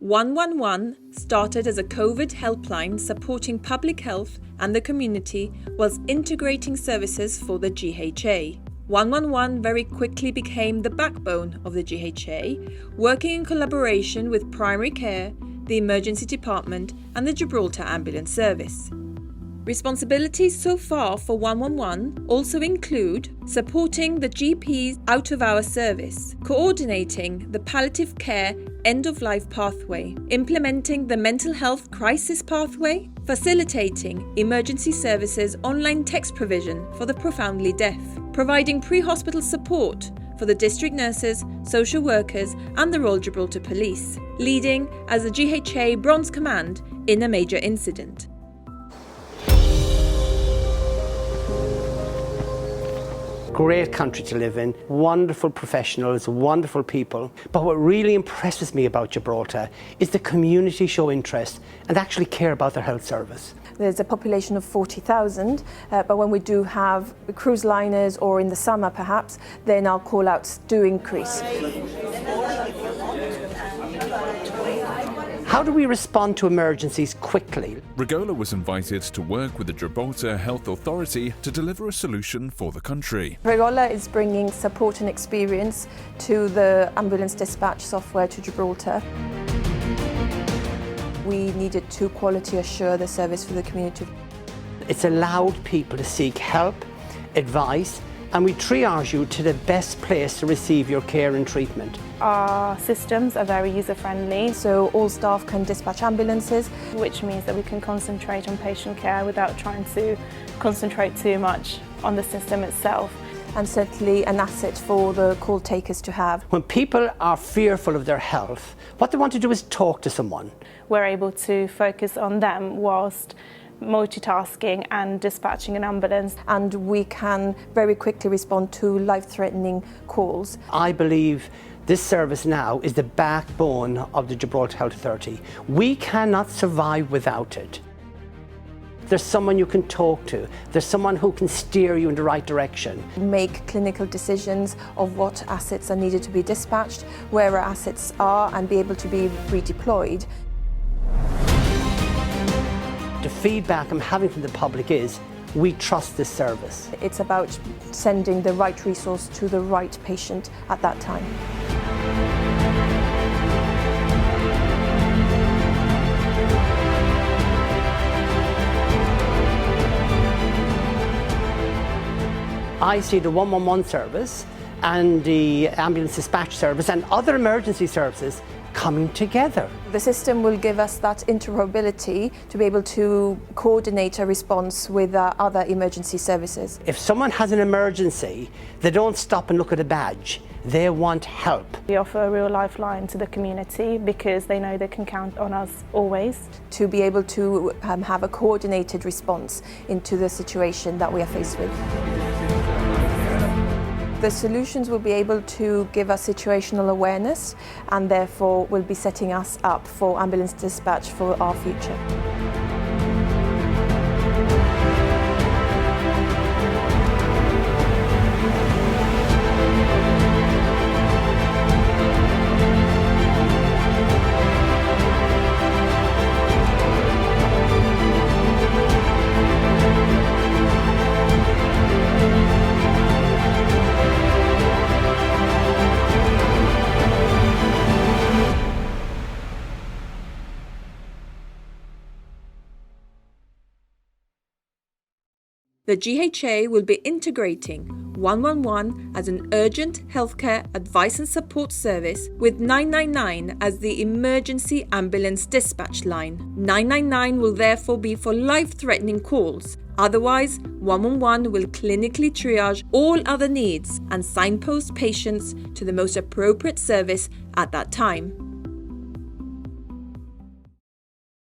111 started as a COVID helpline supporting public health and the community whilst integrating services for the GHA. 111 very quickly became the backbone of the GHA, working in collaboration with primary care, the emergency department and the Gibraltar Ambulance Service. Responsibilities so far for 111 also include supporting the GP's out-of-hours service, coordinating the palliative care end-of-life pathway, implementing the mental health crisis pathway, facilitating emergency services online text provision for the profoundly deaf, providing pre-hospital support for the district nurses, social workers and the Royal Gibraltar Police, leading as the GHA Bronze Command in a major incident. Great country to live in, wonderful professionals, wonderful people. But what really impresses me about Gibraltar is the community show interest and actually care about their health service. There's a population of 40,000, but when we do have cruise liners or in the summer perhaps, then our call-outs do increase. How do we respond to emergencies quickly? Regola was invited to work with the Gibraltar Health Authority to deliver a solution for the country. Regola is bringing support and experience to the ambulance dispatch software to Gibraltar. We needed to quality assure the service for the community. It's allowed people to seek help, advice, and we triage you to the best place to receive your care and treatment. Our systems are very user-friendly, so all staff can dispatch ambulances, which means that we can concentrate on patient care without trying to concentrate too much on the system itself. And certainly an asset for the call takers to have. When people are fearful of their health, what they want to do is talk to someone. We're able to focus on them whilst multitasking and dispatching an ambulance. And we can very quickly respond to life-threatening calls. I believe this service now is the backbone of the Gibraltar Health Authority. We cannot survive without it. There's someone you can talk to. There's someone who can steer you in the right direction. Make clinical decisions of what assets are needed to be dispatched, where our assets are, and be able to be redeployed. The feedback I'm having from the public is, we trust this service. It's about sending the right resource to the right patient at that time. I see the 111 service and the ambulance dispatch service and other emergency services coming together. The system will give us that interoperability to be able to coordinate a response with other emergency services. If someone has an emergency, they don't stop and look at a badge. They want help. We offer a real lifeline to the community because they know they can count on us always. To be able to have a coordinated response into the situation that we are faced with. The solutions will be able to give us situational awareness and therefore will be setting us up for ambulance dispatch for our future. The GHA will be integrating 111 as an urgent healthcare advice and support service with 999 as the emergency ambulance dispatch line. 999 will therefore be for life-threatening calls. Otherwise, 111 will clinically triage all other needs and signpost patients to the most appropriate service at that time.